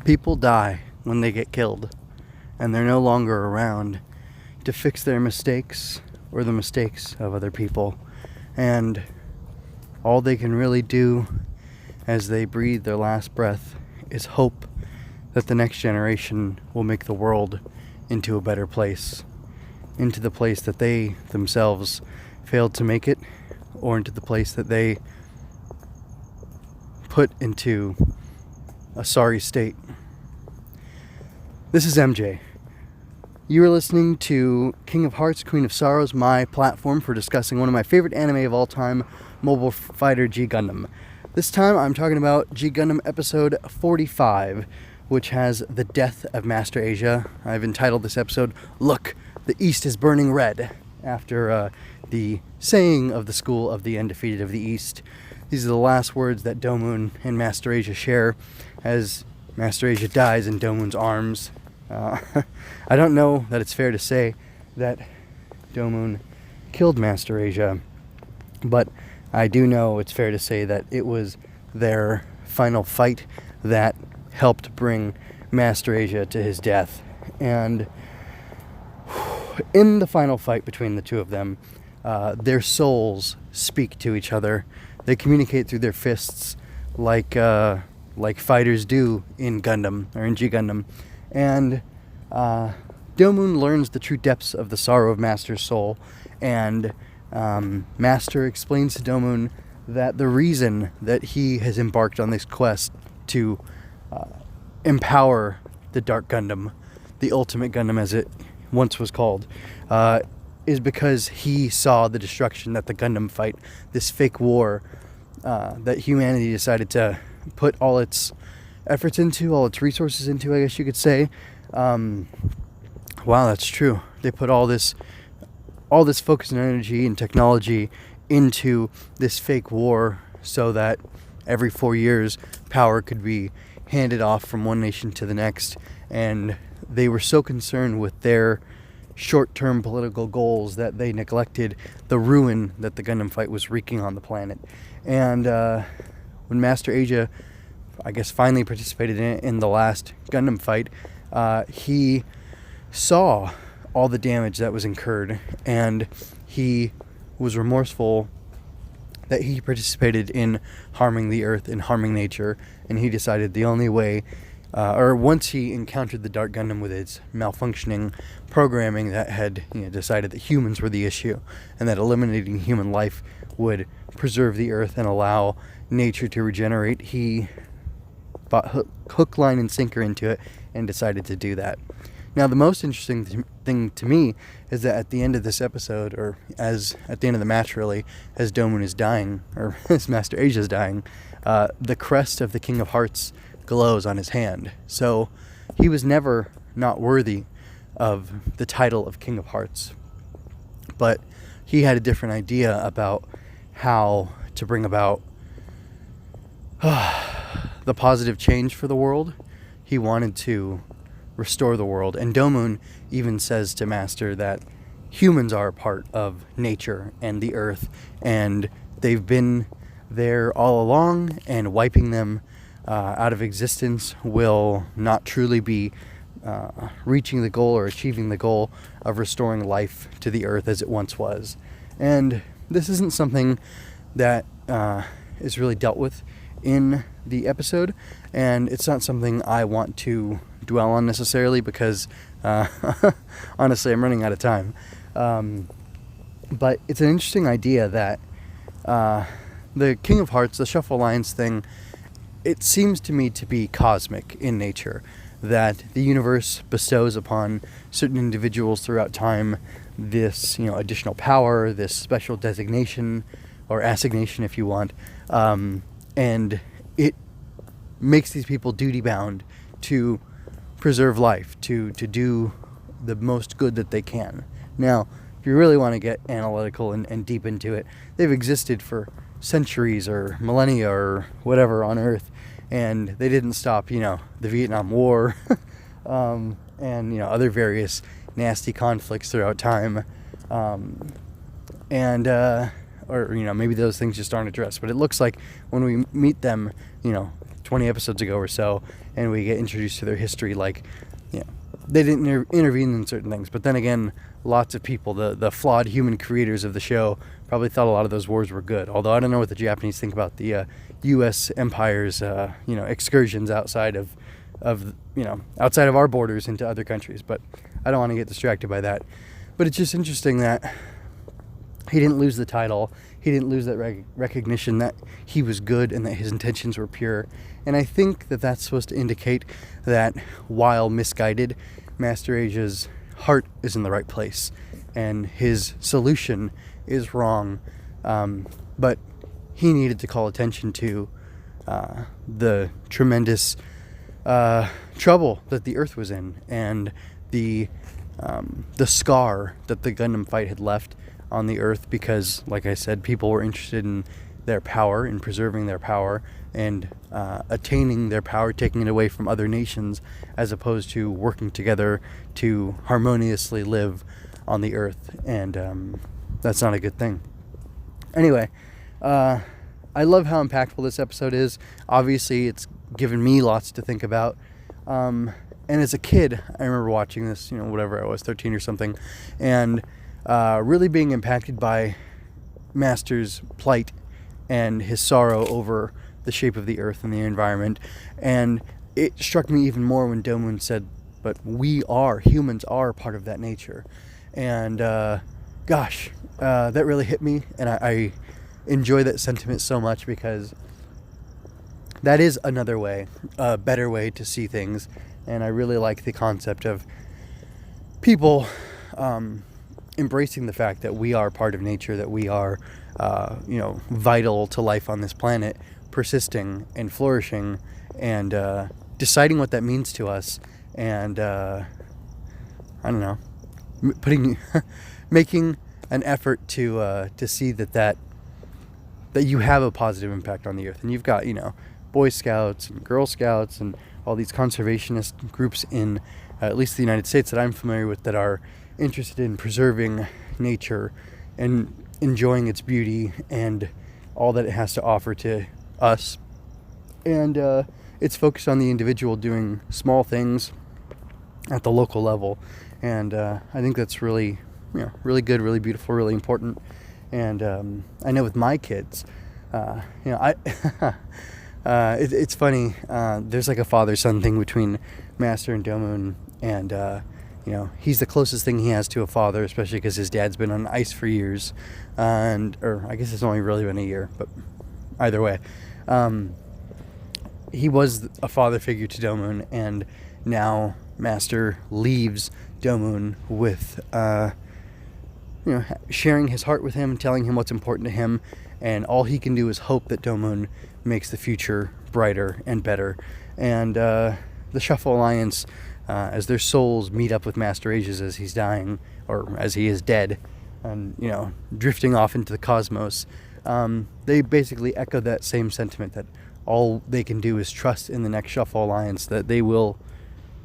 People die when they get killed, and they're no longer around to fix their mistakes or the mistakes of other people. And all they can really do as they breathe their last breath is hope that the next generation will make the world into a better place, into the place that they themselves failed to make it, or into the place that they put into a sorry state. This is MJ. You are listening to King of Hearts, Queen of Sorrows, my platform for discussing one of my favorite anime of all time, Mobile Fighter G Gundam. This time I'm talking about G Gundam episode 45, which has the death of Master Asia. I've entitled this episode, "Look, the East is Burning Red," after the saying of the School of the Undefeated of the East. These are the last words that Domon and Master Asia share as Master Asia dies in Domon's arms. I don't know that it's fair to say that Domon killed Master Asia, but I do know it's fair to say that it was their final fight that helped bring Master Asia to his death. And in the final fight between the two of them, their souls speak to each other. They communicate through their fists like fighters do in Gundam, or in G Gundam. And Domon learns the true depths of the sorrow of Master's soul, and Master explains to Domon that the reason that he has embarked on this quest to empower the Dark Gundam, the Ultimate Gundam as it once was called, is because he saw the destruction that the Gundam fight, this fake war that humanity decided to put all its efforts into, all its resources into, I guess you could say. Wow, that's true. They put all this focus and energy and technology into this fake war so that every 4 years power could be handed off from one nation to the next. And they were so concerned with their short-term political goals that they neglected the ruin that the Gundam fight was wreaking on the planet. And when Master Asia, I guess, finally participated in it in the last Gundam fight, he saw all the damage that was incurred, and he was remorseful that he participated in harming the earth and harming nature, and he decided the only way, or once he encountered the Dark Gundam with its malfunctioning programming that had decided that humans were the issue, and that eliminating human life would preserve the earth and allow nature to regenerate, he bought hook, line, and sinker into it and decided to do that. Now, the most interesting thing to me is that at the end of this episode, or as at the end of the match really, as Domon is dying, or as Master Asia is dying, the crest of the King of Hearts glows on his hand. So he was never not worthy of the title of King of Hearts. But he had a different idea about how to bring about the positive change for the world. He wanted to restore the world. And Domon even says to Master that humans are a part of nature and the earth, and they've been there all along, and wiping them out of existence will not truly be reaching the goal or achieving the goal of restoring life to the earth as it once was. And this isn't something that is really dealt with in the episode, and it's not something I want to dwell on necessarily because honestly I'm running out of time. But it's an interesting idea that the King of Hearts, the Shuffle Alliance thing, it seems to me to be cosmic in nature, that the universe bestows upon certain individuals throughout time this additional power, this special designation or assignation if you want, and it makes these people duty bound to preserve life, to do the most good that they can. Now, if you really want to get analytical and deep into it, they've existed for centuries or millennia or whatever on Earth, and they didn't stop, the Vietnam War and other various nasty conflicts throughout time, or maybe those things just aren't addressed. But it looks like when we meet them, 20 episodes ago or so, and we get introduced to their history. Like, you know, they didn't intervene in certain things. But then again, lots of people, the flawed human creators of the show, probably thought a lot of those wars were good. Although I don't know what the Japanese think about the U.S. empire's excursions outside of outside of our borders into other countries. But I don't want to get distracted by that. But it's just interesting that he didn't lose the title. He didn't lose that recognition that he was good and that his intentions were pure. And I think that that's supposed to indicate that while misguided, Master Asia's heart is in the right place and his solution is wrong. But he needed to call attention to the tremendous trouble that the Earth was in, and the scar that the Gundam fight had left on the Earth, because, like I said, people were interested in their power, in preserving their power, and attaining their power, taking it away from other nations, as opposed to working together to harmoniously live on the Earth. And that's not a good thing. Anyway, I love how impactful this episode is. Obviously, it's given me lots to think about. And as a kid, I remember watching this, whatever I was, 13 or something, and really being impacted by Master's plight and his sorrow over the shape of the Earth and the environment. And it struck me even more when Domon said, but humans are part of that nature. And gosh, that really hit me, and I enjoy that sentiment so much, because that is another way, a better way to see things. And I really like the concept of people embracing the fact that we are part of nature, that we are vital to life on this planet, persisting and flourishing, and deciding what that means to us, and I don't know, making an effort to see that you have a positive impact on the Earth. And you've got Boy Scouts and Girl Scouts and all these conservationist groups in at least the United States that I'm familiar with, that are interested in preserving nature and enjoying its beauty and all that it has to offer to us. And it's focused on the individual doing small things at the local level. And I think that's really really good, really beautiful, really important. And I know with my kids, it's funny. There's like a father-son thing between Master and Domon, and he's the closest thing he has to a father, especially because his dad's been on ice for years, or I guess it's only really been a year, but either way, he was a father figure to Domon, and now Master leaves Domon with sharing his heart with him, telling him what's important to him, and all he can do is hope that Domon makes the future brighter and better. And the Shuffle Alliance, as their souls meet up with Master Asia's as he's dying, or as he is dead, and drifting off into the cosmos, they basically echo that same sentiment, that all they can do is trust in the next Shuffle Alliance, that they will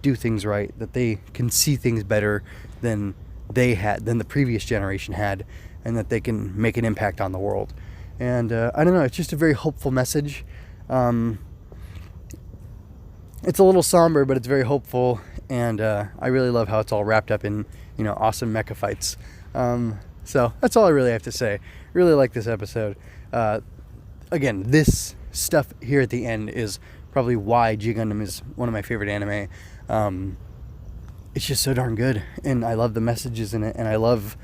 do things right, that they can see things better than the previous generation had, and that they can make an impact on the world. And I don't know, it's just a very hopeful message. It's a little somber, but it's very hopeful, and I really love how it's all wrapped up in awesome mecha fights. So that's all I really have to say. Really like this episode. Again, this stuff here at the end is probably why G Gundam is one of my favorite anime. It's just so darn good, and I love the messages in it, and I love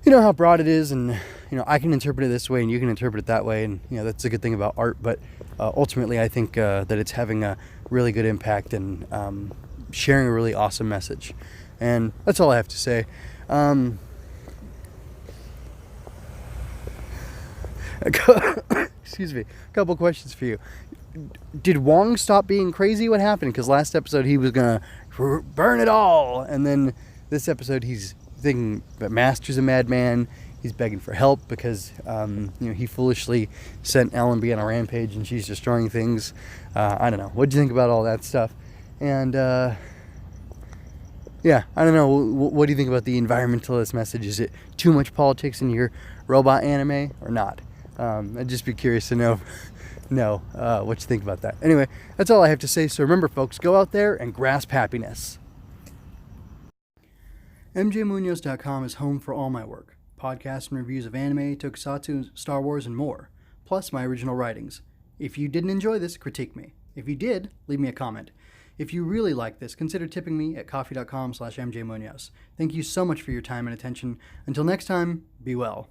how broad it is, and I can interpret it this way and you can interpret it that way, and that's a good thing about art. But ultimately I think that it's having a really good impact and sharing a really awesome message. And that's all I have to say. Excuse me. A couple questions for you. Did Wong stop being crazy? What happened? Because last episode he was gonna burn it all, and then this episode he's thinking that Master's a madman. He's begging for help because he foolishly sent Allenby on a rampage and she's destroying things. I don't know. What do you think about all that stuff? And yeah, I don't know. What do you think about the environmentalist message? Is it too much politics in your robot anime or not? I'd just be curious to know know what you think about that. Anyway, that's all I have to say. So remember, folks, go out there and grasp happiness. MJMunoz.com is home for all my work. Podcasts and reviews of anime, tokusatsu, Star Wars, and more. Plus my original writings. If you didn't enjoy this, critique me. If you did, leave me a comment. If you really like this, consider tipping me at coffee.com/MJMunoz. Thank you so much for your time and attention. Until next time, be well.